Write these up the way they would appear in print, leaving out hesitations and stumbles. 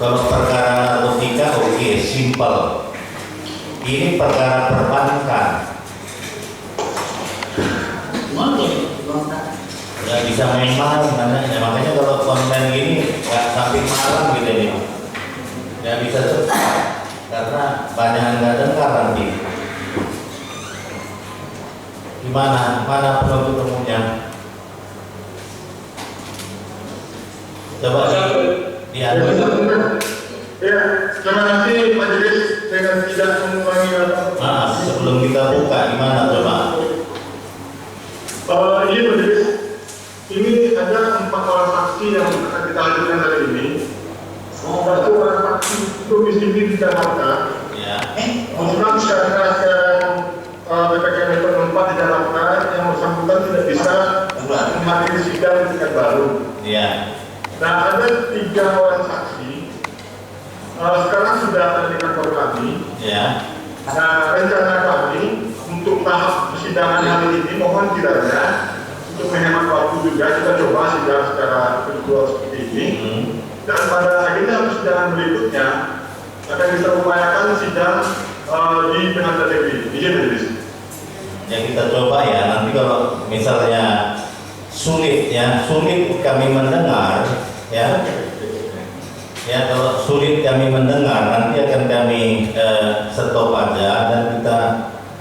Kalau perkara narkotika oke, simpel. Ini perkara perbankan. Nggak bisa main malam makanya kalau konten gini nggak sampai malam gitu nih, nggak bisa cepat karena banyak yang nggak dengar nanti. Gimana? Mana penuntut umumnya? Coba diadu. Ya, terima kasih majelis dengan tidak mengulangi Sebelum kita buka, gimana coba? Ini majelis, ini ada 4 orang saksi yang akan kita hadirkan hari ini. Satu orang saksi itu misi di Jakarta. Ya. Kemudian sekarang PPKM level 4 di Jakarta yang bersangkutan tidak bisa menghadiri sidang di Pekanbaru. Ya. Nah, ada 3 orang saksi. Sekarang sudah ada di kantor kami. Ya. Nah, rencana kami untuk tahap persidangan hari ini mohon kiranya untuk menghemat waktu juga kita coba sidang secara virtual seperti ini. Dan pada akhirnya persidangan berikutnya akan kita upayakan sidang di pengadilan negeri. Izin majelis. Ya kita coba ya. Nanti kalau misalnya sulit kami mendengar ya. Ya kalau sulit kami mendengar nanti akan kami stop aja dan kita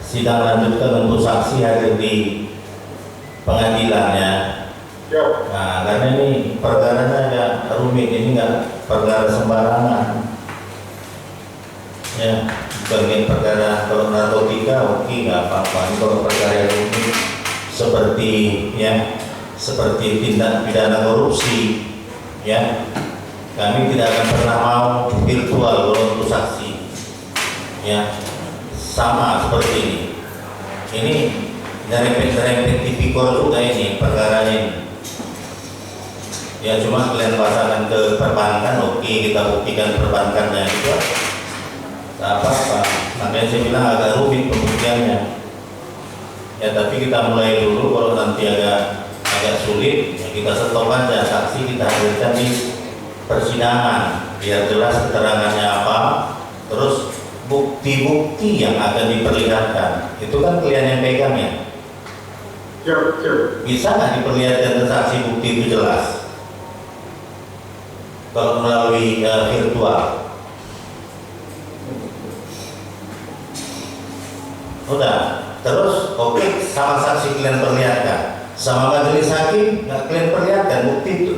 sidang lanjutkan untuk saksi hadir di pengadilannya. Nah karena ini perkaranya agak rumit, ini nggak perkara sembarangan. Ya bagian perkara kalau narkotika oke nggak apa-apa. Ini kalau perkara yang rumit seperti tindak pidana korupsi ya. Kami tidak akan pernah mau virtual kalau untuk saksi, ya sama seperti ini. Ini nyerempet tipikor juga ini perkara ini. Ya cuma kalian pasangan ke perbankan, oke kita buktikan perbankannya itu apa? Makanya saya bilang agak rumit pembuktiannya. Ya tapi kita mulai dulu, kalau nanti agak sulit, ya kita stop aja saksi kita hadirkan di persidangan biar jelas keterangannya apa, terus bukti-bukti yang akan diperlihatkan itu kan kalian yang pegang ya. Bisa nggak diperlihatkan ke saksi bukti itu jelas kalau melalui virtual? Udah, terus oke, sama saksi kalian perlihatkan, sama majelis hakim nggak kalian perlihatkan bukti itu.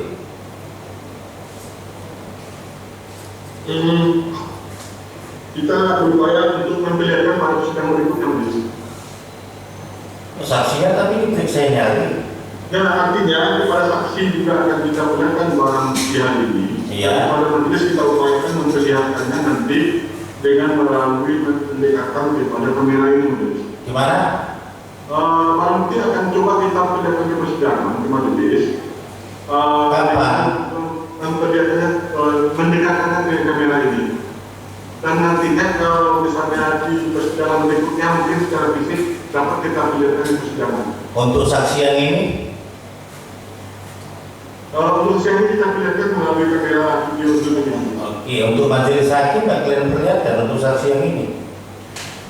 Kita berupaya untuk memperlihatkan pada sidang berikutnya. Saksinya tapi diperiksa nyari. Nah artinya kepada saksi juga akan kita perlihatkan barang bukti hari ini. Iya. Pada majelis kita upayakan memperlihatkannya nanti dengan melalui pendekatan kepada kamera ini. Gimana? Barang bukti akan coba kita perlihatkan di persidangan di majelis. Kapan? Memperlihatkannya mendekatkan ke kamera ini. Dan nantinya kalau misalnya di persidangan berikutnya mungkin secara fisik dapat kita perlihatkan di persidangan. Untuk saksi yang ini? Untuk saksi ini kita perlihatkan melalui kamera video ini. Oke, untuk majelis hakim nggak kalian perlihatkan untuk saksi yang ini.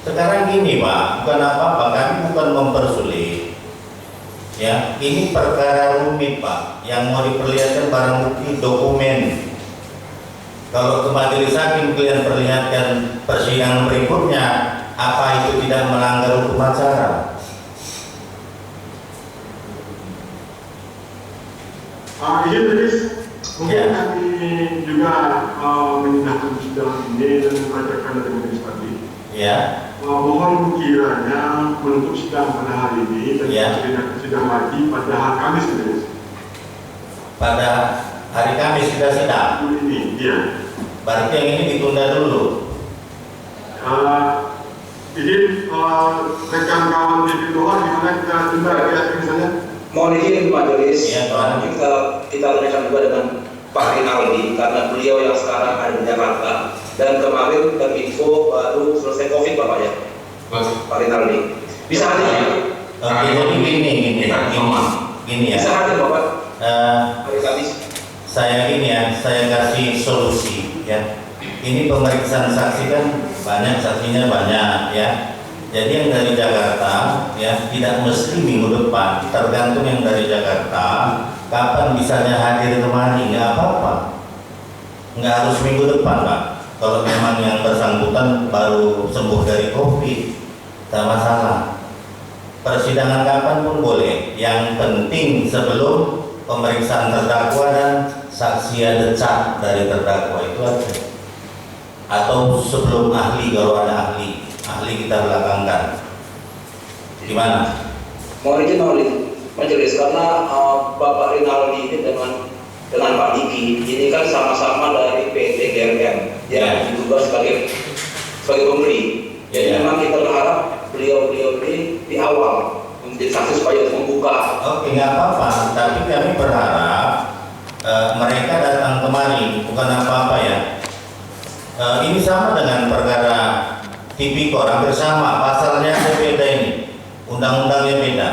Sekarang gini Pak, bukan apa-apa, kami bukan mempersulit. Ya, ini perkara rumit Pak, yang mau diperlihatkan barang bukti dokumen. Kalau ke majelis hakim kalian perlihatkan persidangan berikutnya, apa itu tidak melanggar hukum acara? Iya, Majelis, mungkin kami juga menyidangkan persidangan ini dan membacakan dari majelis tadi. Ya. Mohon kiranya menutup sidang pada hari ini dan sidang lagi pada hari Kamis, Majelis. Pada hari Kamis kita sidang. Ini, iya. Berarti yang ini ditunda dulu. Jadi rekan kawan di luar gimana kita tunda ya misalnya? Mohon izin majelis, ya, kita tanyakan juga dengan Pak Rinaldi karena beliau yang sekarang ada di Jakarta dan kemarin Kominfo baru selesai COVID Bapak ya. Pak Rinaldi bisa hadir ya? Jadi gini ya. Bisa hadir Bapak? Saya kasih solusi. ya. Ini pemeriksaan saksi kan banyak, saksinya banyak ya. Jadi yang dari Jakarta ya tidak mesti minggu depan, tergantung yang dari Jakarta kapan bisanya hadir kemari, nggak apa-apa, nggak harus minggu depan Pak. Kalau memang yang bersangkutan baru sembuh dari COVID, tak masalah. Persidangan kapan pun boleh, yang penting sebelum pemeriksaan terdakwa dan saksi ada cat dari terdakwa itu aja. Atau sebelum ahli, kalau ada ahli kita belakangkan. Gimana? Mohon izin majelis, karena Bapak Rinaldi ini dengan Pak Diki ini kan sama-sama dari PT GMM yang diduga sebagai pemberi. Jadi memang kita berharap beliau ini di awal menjadi saksi supaya membuka. Oke, nggak apa-apa. Tapi kami berharap mereka datang kemari, bukan apa-apa ya. Ini sama dengan perkara Tipikor, hampir sama, pasalnya beda ini, undang-undangnya beda.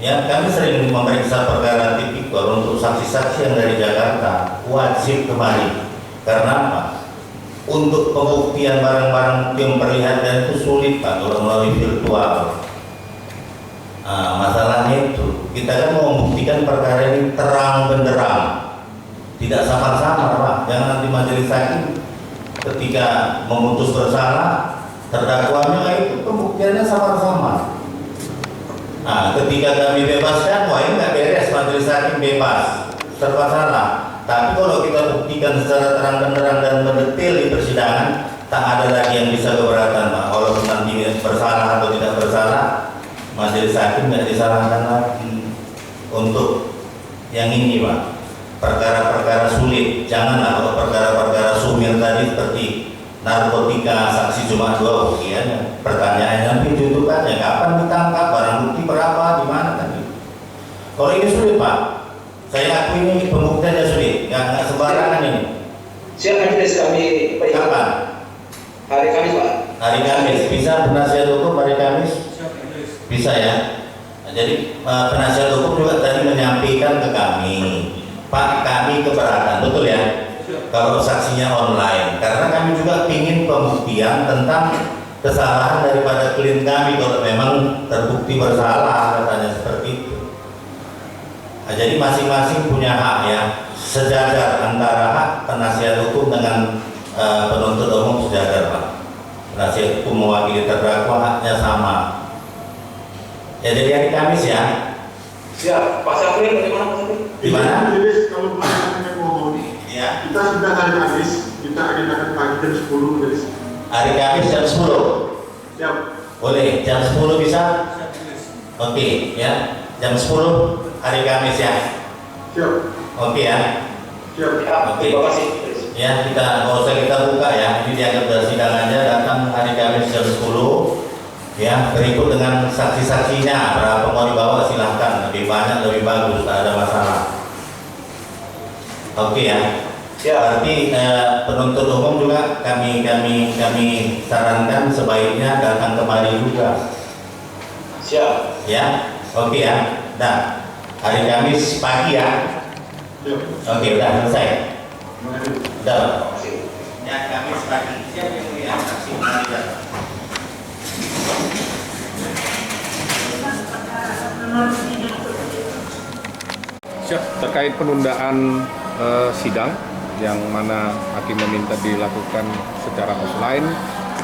Ya, kami sering memeriksa perkara Tipikor untuk saksi-saksi yang dari Jakarta, wajib kemari. Karena apa? Untuk pembuktian barang-barang yang perlihatkan itu sulit Pak, kalau melalui virtual. Masalahnya itu, kita kan mau membuktikan perkara ini terang benderang, tidak samar-samar Pak. Jangan nanti majelis hakim ketika memutus bersalah, terdakwanya itu pembuktiannya samar-samar. Ketika kami bebaskan, wah ini nggak beres, majelis hakim bebas, serba salah. Tapi kalau kita buktikan secara terang benderang dan mendetail di persidangan, tak ada lagi yang bisa keberatan Pak. Walaupun nanti bersalah atau tidak bersalah, majelis hakim nggak disalahkan lagi. Untuk yang ini Pak, perkara-perkara sulit, janganlah kalau perkara-perkara sumir tadi seperti narkotika, saksi cuma 2 ukian. Pertanyaannya nanti tuntutannya kapan ditangkap, barang bukti berapa, di mana tadi. Kalau ini sulit Pak, saya akui ini pembuktiannya sulit, nggak sembarangan ini. Siap majelis, kami Kapan? hari Kamis Pak. Hari Kamis, bisa penasihat hukum hari Kamis? Bisa ya. Jadi penasihat hukum juga tadi menyampaikan ke kami, Pak, kami keberatan, betul ya? Kalau saksinya online, karena kami juga ingin pembuktian tentang kesalahan daripada klien kami kalau memang terbukti bersalah, katanya seperti itu. Jadi masing-masing punya hak ya, sejajar antara hak penasihat hukum dengan penuntut umum sejajar Pak. Penasihat hukum mewakili terdakwa haknya sama. Ya jadi hari Kamis ya. Siap. Pak Syafrin bagaimana Pak Syafrin? Di mana? Jadi kalau Pak mohon, Ya. kita sudah hari Kamis, kita agendakan pagi jam 10 jadi. Hari Kamis jam 10. Siap. Boleh, jam 10 bisa? Oke, ya. Jam 10 hari Kamis ya. Siap. Oke ya. Siap. Oke. Terima kasih. Ya, kita nggak usah kita buka ya. Ini dianggap persidangannya datang hari Kamis jam 10. Ya, berikut dengan saksi-saksinya. Berapa mau dibawa silahkan. Lebih banyak lebih bagus, tak ada masalah. Oke ya. Berarti penuntut umum juga kami sarankan sebaiknya datang kemari juga. Siap. Ya, oke ya. Nah, hari Kamis pagi ya. Siap. Oke, udah selesai. Udah. Terima Ya, Kamis pagi. Siap yang mulia, saksi kembali datang. Siap, terkait penundaan sidang yang mana hakim meminta dilakukan secara offline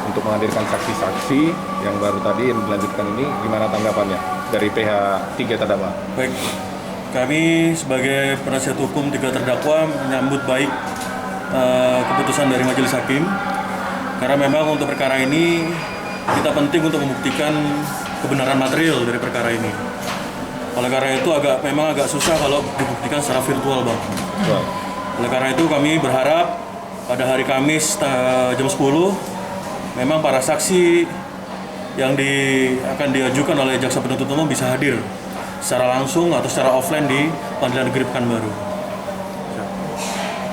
untuk menghadirkan saksi-saksi yang baru tadi yang dilanjutkan ini, gimana tanggapannya dari pihak 3 terdakwa? Baik, kami sebagai penasihat hukum 3 terdakwa menyambut baik keputusan dari majelis hakim, karena memang untuk perkara ini kita penting untuk membuktikan kebenaran material dari perkara ini. Oleh karena itu memang agak susah kalau dibuktikan secara virtual Bang. Oleh karena itu kami berharap pada hari Kamis jam 10 memang para saksi yang akan diajukan oleh jaksa penuntut umum bisa hadir secara langsung atau secara offline di Pengadilan Negeri Pekanbaru.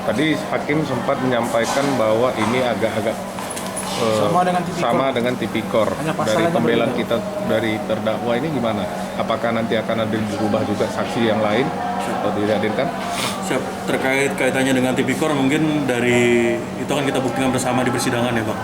Tadi hakim sempat menyampaikan bahwa ini agak-agak sama dengan tipikor. Dari pembelaan kita dari terdakwa ini gimana? Apakah nanti akan ada dirubah juga saksi yang lain atau dihadirkan? Siap, terkait kaitannya dengan tipikor mungkin dari itu akan kita buktikan bersama di persidangan ya Bang.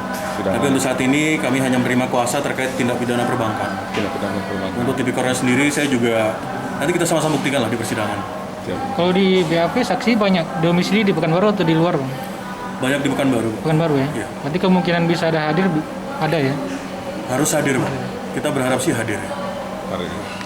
Tapi untuk saat ini kami hanya menerima kuasa terkait tindak pidana perbankan. Tindak pidana perbankan. Untuk tipikornya sendiri saya juga nanti kita sama-sama buktikan lah di persidangan. Siap. Kalau di BAP saksi banyak domisili di Pekanbaru atau di luar, Bang? Banyak di Pekanbaru. Pekanbaru ya? Iya. Berarti kemungkinan bisa ada hadir ada ya? Harus hadir Bang. Kita berharap sih hadir ya. Hari ini.